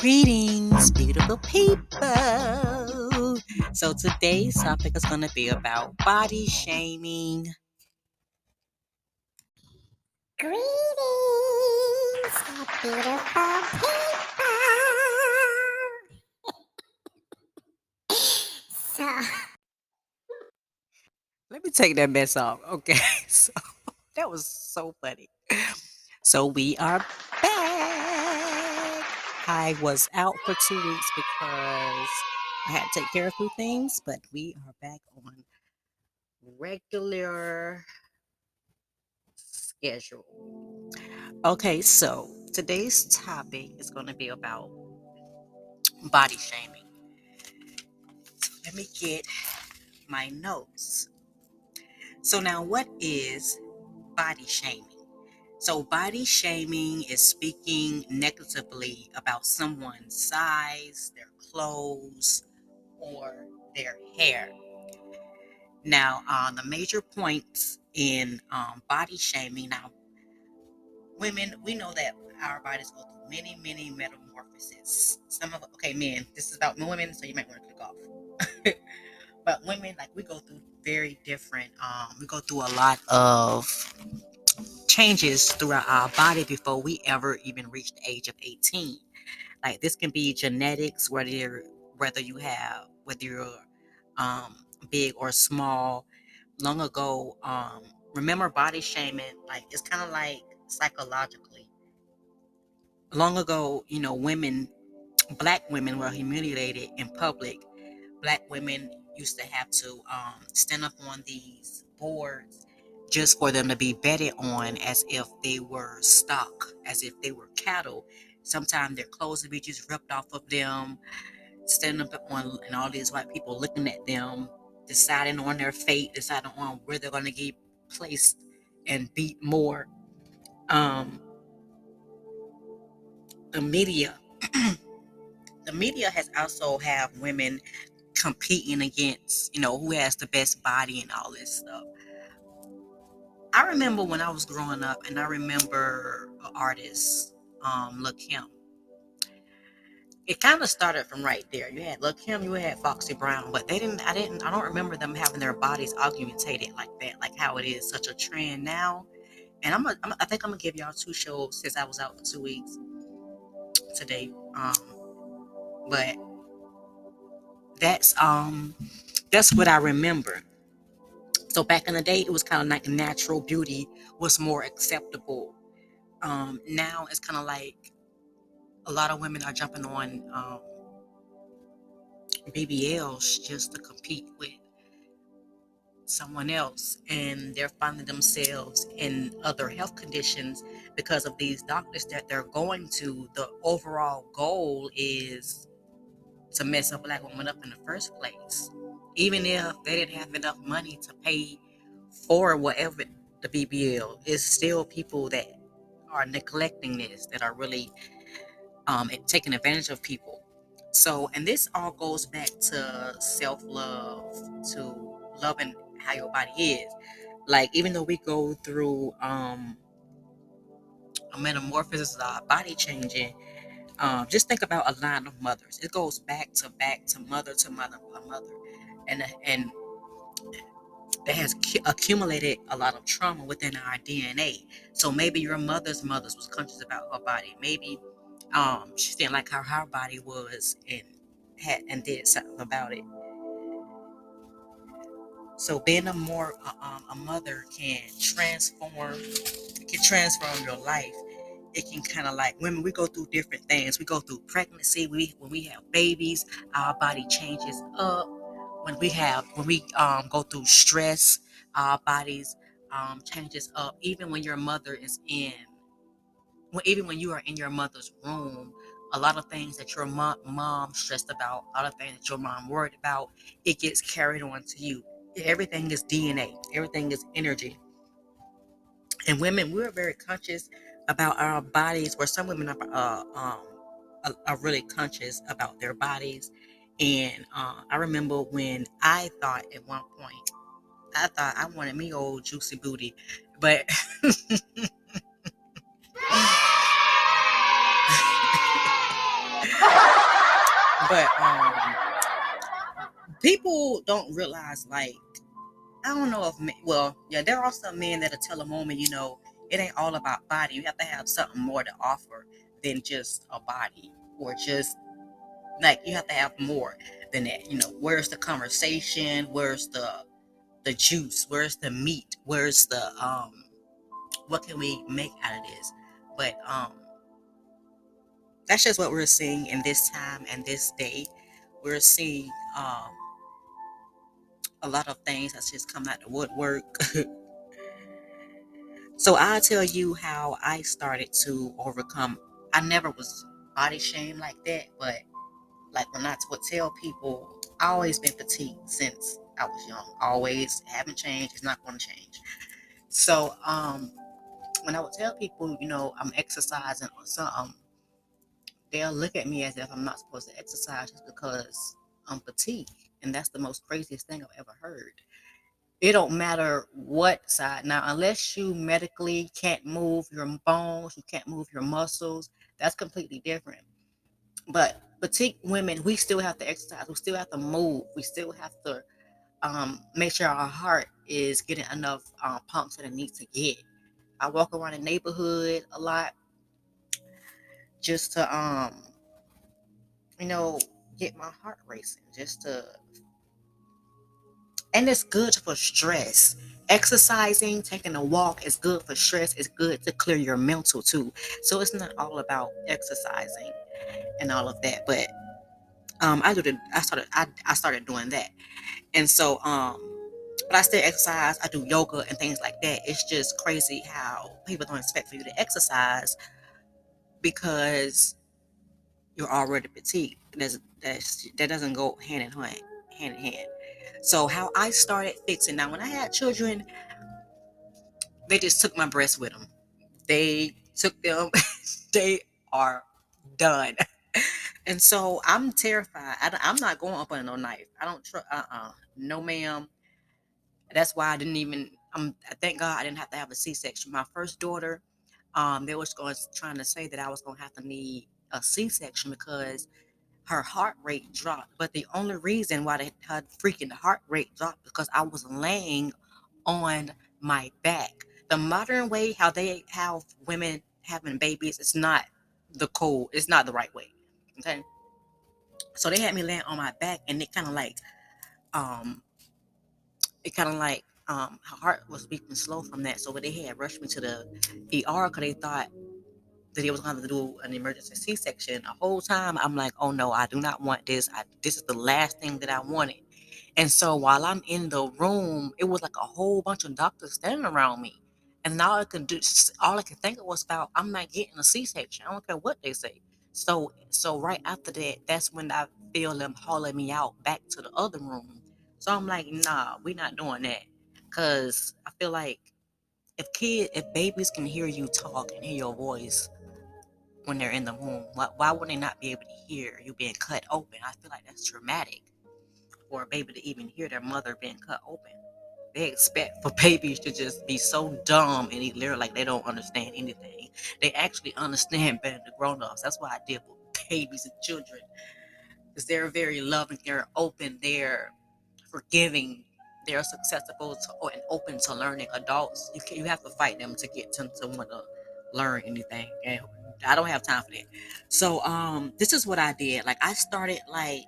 Greetings, beautiful people. So today's topic is going to be about body shaming. Greetings, my beautiful people. So, Let me take that mess off. Okay, so that was so funny. So we are back. I was out for 2 weeks because I had to take care of a few things, but we are back on regular schedule. Okay, so today's topic is going to be about body shaming. Let me get my notes. So now what is body shaming? So body shaming is speaking negatively about someone's size, their clothes, or their hair. Now, the major points in body shaming. Now, women, we know that our bodies go through many, many metamorphoses. Some of okay, men. This is about women, so you might want to click off. But women, like we go through very different. We go through a lot of changes throughout our body before we ever even reach the age of 18. Like this can be genetics, whether you're um, big or small. Long ago, remember body shaming? Like it's kind of like psychologically. Long ago, women, black women were humiliated in public. Black women used to have to stand up on these boards just for them to be betted on as if they were stock, as if they were cattle. Sometimes their clothes would be just ripped off of them, standing up on, and all these white people looking at them, deciding on their fate, deciding on where they're going to get placed and beat more. Um, the media, the media has also have women competing against, who has the best body and all this stuff. I remember when I was growing up, and I remember an artist, Lil Kim. It kind of started from right there. You had Lil Kim, you had Foxy Brown, but I don't remember them having their bodies augmentated like that, like how it is such a trend now. And I think I'm gonna give y'all two shows since I was out for 2 weeks today. But that's um, that's what I remember. So back in the day, it was kind of like natural beauty was more acceptable. Now it's kind of like a lot of women are jumping on BBLs just to compete with someone else, and they're finding themselves in other health conditions because of these doctors that they're going to. The overall goal is to mess a black woman up in the first place. Even if they didn't have enough money to pay for whatever the BBL, is still people that are neglecting this, that are really taking advantage of people. So, and this all goes back to self love, to loving how your body is. Like, even though we go through a metamorphosis, body changing, just think about a line of mothers. It goes back to mother to mother to mother, and that has accumulated a lot of trauma within our DNA. So maybe your mother's mothers was conscious about her body. Maybe she didn't like how her body was and had and did something about it. So being a mother can transform your life. It can kind of like women, we go through different things. We go through pregnancy. When we have babies, our body changes up. When we go through stress, our bodies changes up. Even when you are in your mother's room, a lot of things that your mom stressed about, a lot of things that your mom worried about, it gets carried on to you. Everything is DNA. Everything is energy. And women, we're very conscious about our bodies. Where some women are really conscious about their bodies. And I remember when I thought at one point, I thought I wanted me old juicy booty, but But people don't realize, like, I don't know if well, yeah, there are some men that'll tell a woman, it ain't all about body. You have to have something more to offer than just a body, or just like you have to have more than that. Where's the conversation? Where's the juice? Where's the meat? Where's the what can we make out of this? But that's just what we're seeing in this time and this day. We're seeing a lot of things that's just come out the woodwork. So I'll tell you how I started to overcome. I never was body shamed like that, but like when I would tell people, I always been petite since I was young. Always haven't changed. It's not going to change. So when I would tell people, I'm exercising or something, they'll look at me as if I'm not supposed to exercise just because I'm petite, and that's the most craziest thing I've ever heard. It don't matter what side. Now, unless you medically can't move your bones, you can't move your muscles, that's completely different. But petite women, we still have to exercise. We still have to move. We still have to make sure our heart is getting enough pumps that it needs to get. I walk around the neighborhood a lot just to, you know, get my heart racing, just to, and it's good for stress. Exercising, taking a walk is good for stress. It's good to clear your mental too. So it's not all about exercising and all of that. But I started doing that. And so but I still exercise. I do yoga and things like that. It's just crazy how people don't expect for you to exercise because you're already petite. That doesn't go hand in hand. Hand in hand. So how I started fixing, now when I had children, they just took my breasts with them. They took them. They are done. And so I'm terrified. I'm not going up under no knife. I don't trust. No, ma'am. That's why I didn't even. I thank God I didn't have to have a C-section. My first daughter, they was trying to say that I was going to have to need a C-section because her heart rate dropped. But the only reason why her freaking heart rate dropped because I was laying on my back. The modern way, how they have women having babies, it's not it's not the right way. Okay. So they had me laying on my back, and um her heart was beating slow from that. So when they had rushed me to the ER because they thought that he was going to do an emergency C-section. The whole time I'm like, oh no, I do not want this. This is the last thing that I wanted. And so while I'm in the room, it was like a whole bunch of doctors standing around me. And all I could think of was about, I'm not getting a C-section. I don't care what they say. So right after that, that's when I feel them hauling me out back to the other room. So I'm like, nah, we're not doing that. Cause I feel like if babies can hear you talk and hear your voice when they're in the womb, why would they not be able to hear you being cut open? I feel like that's traumatic for a baby to even hear their mother being cut open. They expect for babies to just be so dumb and literally like they don't understand anything. They actually understand better than grown-ups. That's why I deal with babies and children, because they're very loving, they're open, they're forgiving, they're susceptible to and open to learning. Adults, you have to fight them to get them to want to learn anything. And I don't have time for that. So this is what I did. Like I started like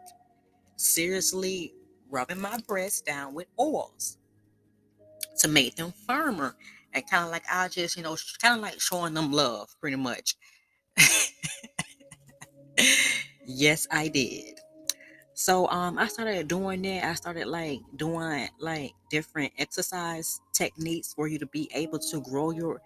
seriously rubbing my breasts down with oils to make them firmer, and kind of like I just kind of like showing them love pretty much. Yes, I did. So I started doing that. I started like doing like different exercise techniques for you to be able to grow your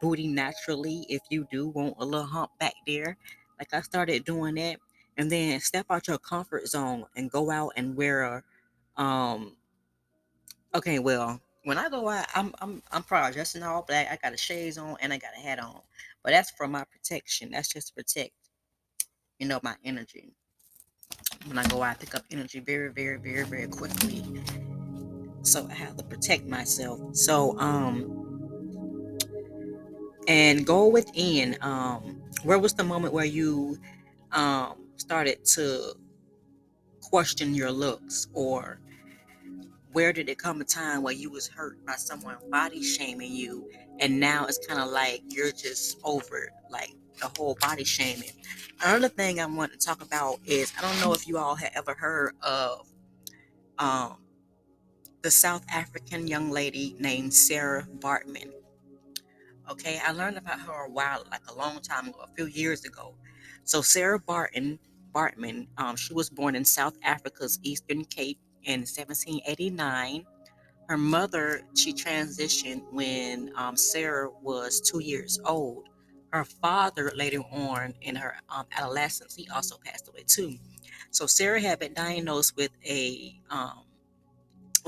booty naturally if you do want a little hump back there. Like I started doing that, and then step out your comfort zone and go out and wear a okay, well, when I go out, I'm probably dressed in all black. I got a shades on and I got a hat on, but that's for my protection. That's just to protect my energy. When I go out, I pick up energy very, very, very, very quickly. So I have to protect myself. So and go within. Where was the moment where you started to? question your looks, or where did it come a time where you was hurt by someone body shaming you, and now it's kind of like you're just over it, like the whole body shaming. Another thing I want to talk about is, I don't know if you all have ever heard of um, the South African young lady named Sarah Baartmen. Okay, I learned about her a while, like a long time ago, a few years ago. So Sarah Baartman, she was born in South Africa's Eastern Cape in 1789. Her mother, she transitioned when Sarah was 2 years old. Her father, later on in her adolescence, he also passed away too. So Sarah had been diagnosed with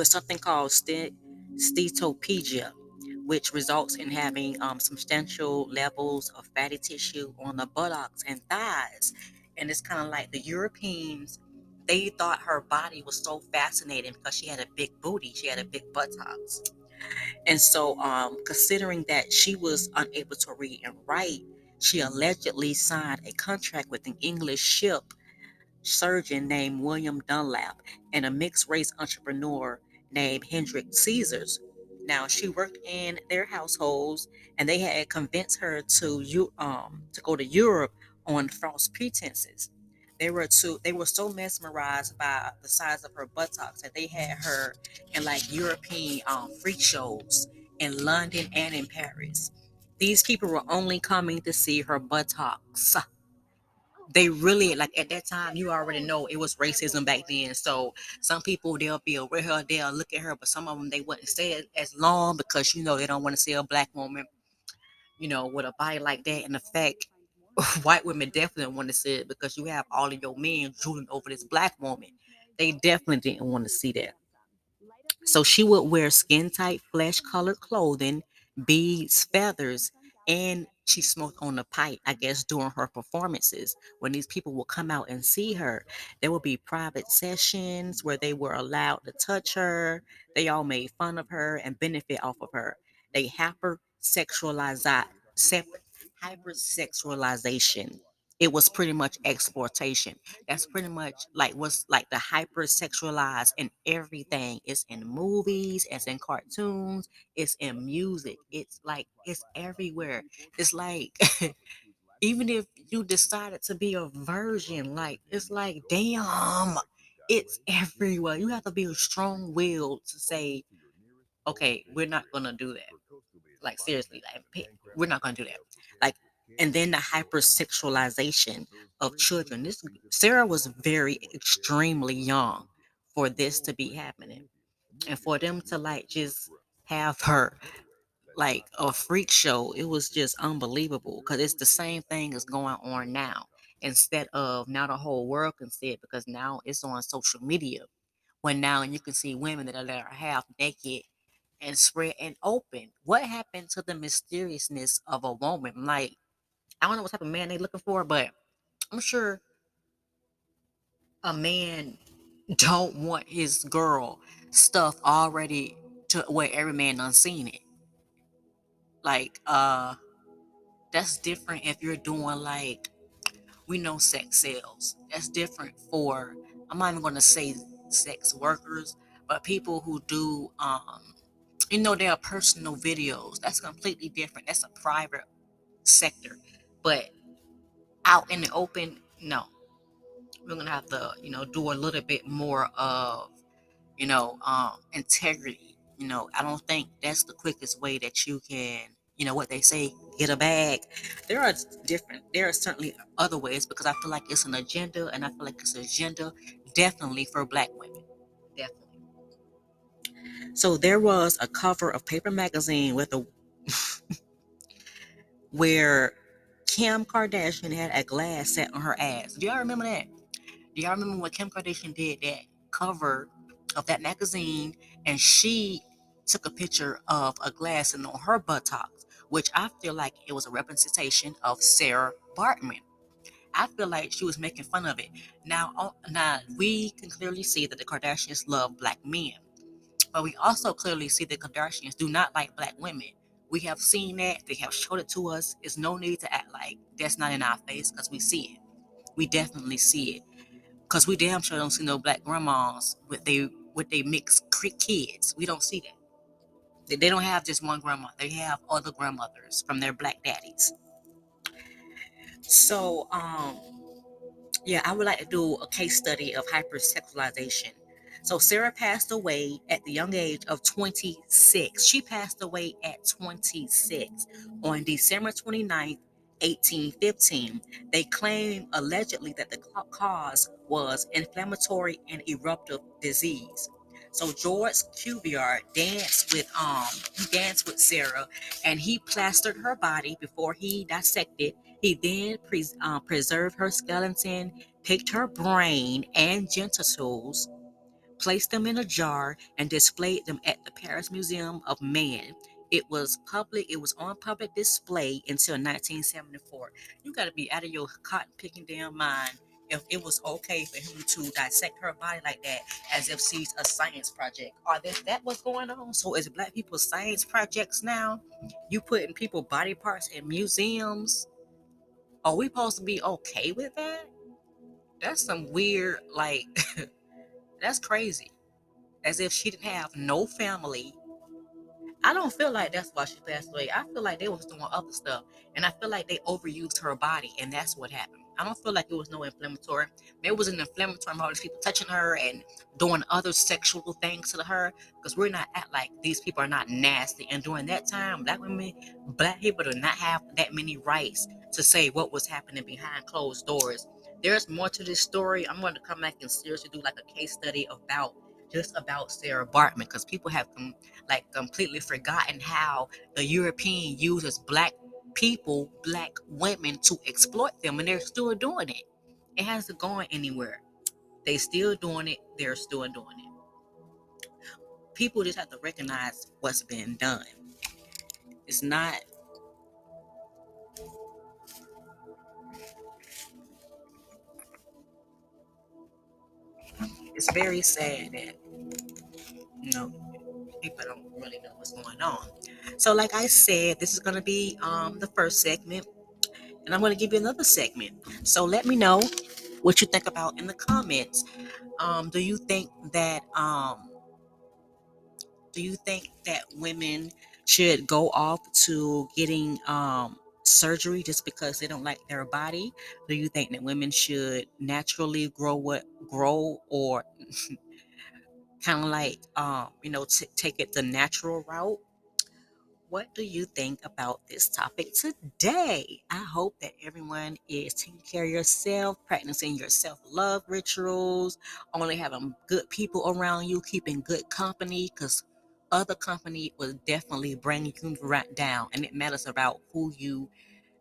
something called steatopedia, which results in having substantial levels of fatty tissue on the buttocks and thighs. And it's kind of like the Europeans, they thought her body was so fascinating because she had a big booty, she had a big buttocks. And so, considering that she was unable to read and write, she allegedly signed a contract with an English ship surgeon named William Dunlap and a mixed race entrepreneur named Hendrik Caesars. Now, she worked in their households, and they had convinced her to go to Europe on false pretenses. They were so mesmerized by the size of her buttocks that they had her in like European freak shows in London and in Paris. These people were only coming to see her buttocks. They really, like, at that time, you already know it was racism back then. So some people, they'll be with her, they'll look at her, but some of them, they wouldn't stay as long because they don't want to see a black woman, with a body like that. And the fact, white women definitely want to see it because you have all of your men drooling over this black woman. They definitely didn't want to see that. So she would wear skin tight, flesh colored clothing, beads, feathers, and she smoked on the pipe, I guess, during her performances. When these people would come out and see her, there would be private sessions where they were allowed to touch her. They all made fun of her and benefit off of her. They hypersexualization. It was pretty much exploitation. That's pretty much like what's like the hypersexualized in everything. It's in movies, it's in cartoons, it's in music. It's like it's everywhere. It's like even if you decided to be a virgin, like it's like damn, it's everywhere. You have to be a strong will to say, okay, we're not gonna do that. Like seriously, like we're not gonna do that. Like, and then the hypersexualization of children. This Sarah was very extremely young for this to be happening, and for them to like just have her like a freak show. It was just unbelievable because it's the same thing is going on now. Instead of now the whole world can see it because now it's on social media. When now you can see women that are half naked and spread and open. What happened to the mysteriousness of a woman? Like, I don't know what type of man they looking for, but I'm sure a man don't want his girl stuff already to where every man done seen it. Like, that's different if you're doing like, we know sex sales. That's different for, I'm not even gonna say sex workers, but people who do their personal videos. That's completely different. That's a private sector. But out in the open, no. We're gonna have to, do a little bit more of, integrity. I don't think that's the quickest way that you can, what they say, get a bag. There are certainly other ways because I feel like it's an agenda, and I feel like it's an agenda definitely for black women. Definitely. So there was a cover of Paper Magazine with a where Kim Kardashian had a glass set on her ass. Do y'all remember that? Do y'all remember when Kim Kardashian did that cover of that magazine and she took a picture of a glass and on her buttocks, which I feel like it was a representation of Sarah Baartman. I feel like she was making fun of it. Now we can clearly see that the Kardashians love black men, but we also clearly see the Kardashians do not like black women. We have seen that. They have showed it to us. There's no need to act like that's not in our face because we see it. We definitely see it. Cause we damn sure don't see no black grandmas with they mixed kids. We don't see that. They don't have just one grandma. They have other grandmothers from their black daddies. So yeah, I would like to do a case study of hypersexualization. So Sarah passed away at the young age of 26. She passed away at 26 on December 29th, 1815. They claim allegedly that the cause was inflammatory and eruptive disease. So George Cuvier danced with Sarah, and he plastered her body before he dissected. He then preserved her skeleton, picked her brain and genitals, placed them in a jar, and displayed them at the Paris Museum of Man. It was on public display until 1974. You got to be out of your cotton picking damn mind if it was okay for him to dissect her body like that, as if she's a science project. Are that what's going on? So is black people science projects now? You putting people body parts in museums? Are we supposed to be okay with that? That's some weird, like, that's crazy. As if she didn't have no family. I don't feel like that's why she passed away. I feel like they was doing other stuff. And I feel like they overused her body, and that's what happened. I don't feel like it was no inflammatory. Maybe it was an inflammatory, all these people touching her and doing other sexual things to her. Because we're not act like these people are not nasty. And during that time, black people did not have that many rights to say what was happening behind closed doors. There's more to this story. I'm going to come back and seriously do like a case study about Sarah Baartmen, because people have completely forgotten how the European uses black people, black women to exploit them, and they're still doing it. It hasn't gone anywhere. They still doing it. They're still doing it. People just have to recognize what's been done. It's not. It's very sad that you know people don't really know what's going on. So, like I said, this is gonna be the first segment, and I'm gonna give you another segment. So let me know what you think about in the comments. Do you think that women should go off to getting surgery just because they don't like their body? Do you think that women should naturally grow, or kind of like take it the natural route? What do you think about this topic today? I hope that everyone is taking care of yourself, practicing your self love rituals, only having good people around you, keeping good company, because other company will definitely bring you right down. And it matters about who you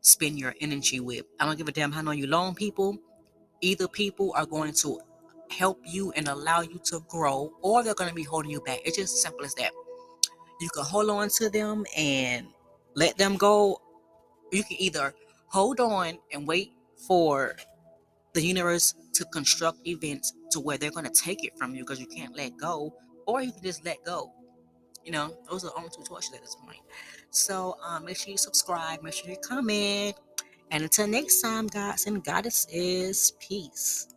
spend your energy with. I don't give a damn how long you loan people. Either people are going to help you and allow you to grow, or they're going to be holding you back. It's just as simple as that. You can hold on to them and let them go. You can either hold on and wait for the universe to construct events to where they're going to take it from you because you can't let go, or you can just let go. Those are the only two choices at this point. So make sure you subscribe, make sure you comment, and until next time, guys and goddesses, peace.